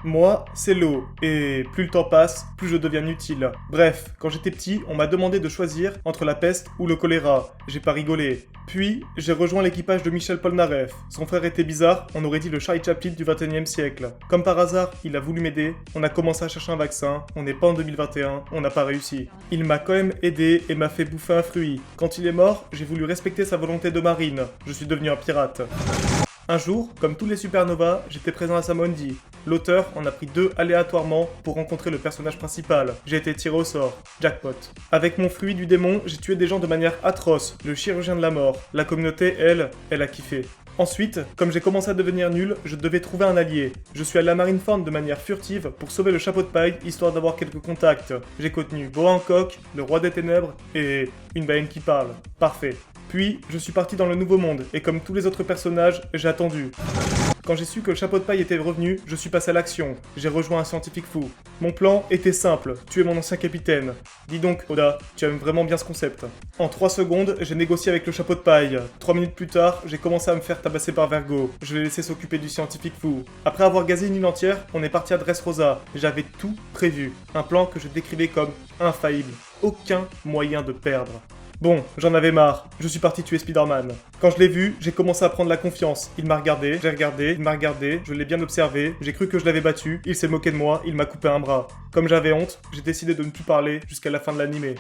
Moi, c'est l'eau, et plus le temps passe, plus je deviens utile. Bref, quand j'étais petit, on m'a demandé de choisir entre la peste ou le choléra. J'ai pas rigolé. Puis, j'ai rejoint l'équipage de Michel Polnareff. Son frère était bizarre, on aurait dit le Charlie Chaplin du 21e siècle. Comme par hasard, il a voulu m'aider, on a commencé à chercher un vaccin, on n'est pas en 2021, on n'a pas réussi. Il m'a quand même aidé et m'a fait bouffer un fruit. Quand il est mort, j'ai voulu respecter sa volonté de marine. Je suis devenu un pirate. Un jour, comme tous les supernovas, j'étais présent à Samondi. L'auteur en a pris 2 aléatoirement pour rencontrer le personnage principal. J'ai été tiré au sort. Jackpot. Avec mon fruit du démon, j'ai tué des gens de manière atroce. Le chirurgien de la mort. La communauté, elle a kiffé. Ensuite, comme j'ai commencé à devenir nul, je devais trouver un allié. Je suis allé à Marineford de manière furtive pour sauver le chapeau de paille, histoire d'avoir quelques contacts. J'ai contenu Beau Hancock, le roi des ténèbres et une baleine qui parle. Parfait. Puis, je suis parti dans le nouveau monde, et comme tous les autres personnages, j'ai attendu. Quand j'ai su que le chapeau de paille était revenu, je suis passé à l'action. J'ai rejoint un scientifique fou. Mon plan était simple, tuer mon ancien capitaine. Dis donc, Oda, tu aimes vraiment bien ce concept. En 3 secondes, j'ai négocié avec le chapeau de paille. 3 minutes plus tard, j'ai commencé à me faire tabasser par Vergo. Je l'ai laissé s'occuper du scientifique fou. Après avoir gazé une île entière, on est parti à Dressrosa. J'avais tout prévu. Un plan que je décrivais comme infaillible. Aucun moyen de perdre. Bon, j'en avais marre, je suis parti tuer Spider-Man. Quand je l'ai vu, j'ai commencé à prendre la confiance. Il m'a regardé, j'ai regardé, il m'a regardé, je l'ai bien observé, j'ai cru que je l'avais battu, il s'est moqué de moi, il m'a coupé un bras. Comme j'avais honte, j'ai décidé de ne plus parler jusqu'à la fin de l'animé.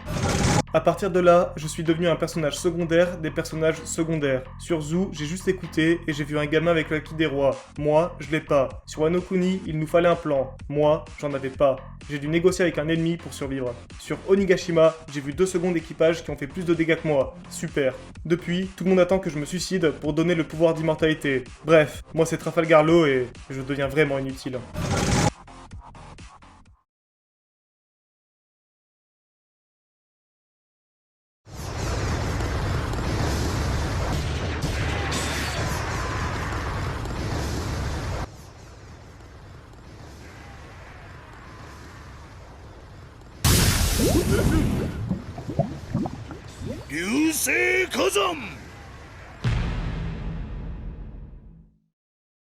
À partir de là, je suis devenu un personnage secondaire des personnages secondaires. Sur Zoo, j'ai juste écouté et j'ai vu un gamin avec l'acquis des rois. Moi, je l'ai pas. Sur Wano Kuni, il nous fallait un plan. Moi, j'en avais pas. J'ai dû négocier avec un ennemi pour survivre. Sur Onigashima, j'ai vu 2 secondes d'équipage qui ont fait plus de dégâts que moi. Super. Depuis, tout le monde attend que je me suicide pour donner le pouvoir d'immortalité. Bref, moi c'est Trafalgar Law et je deviens vraiment inutile. Ryusei Kazan!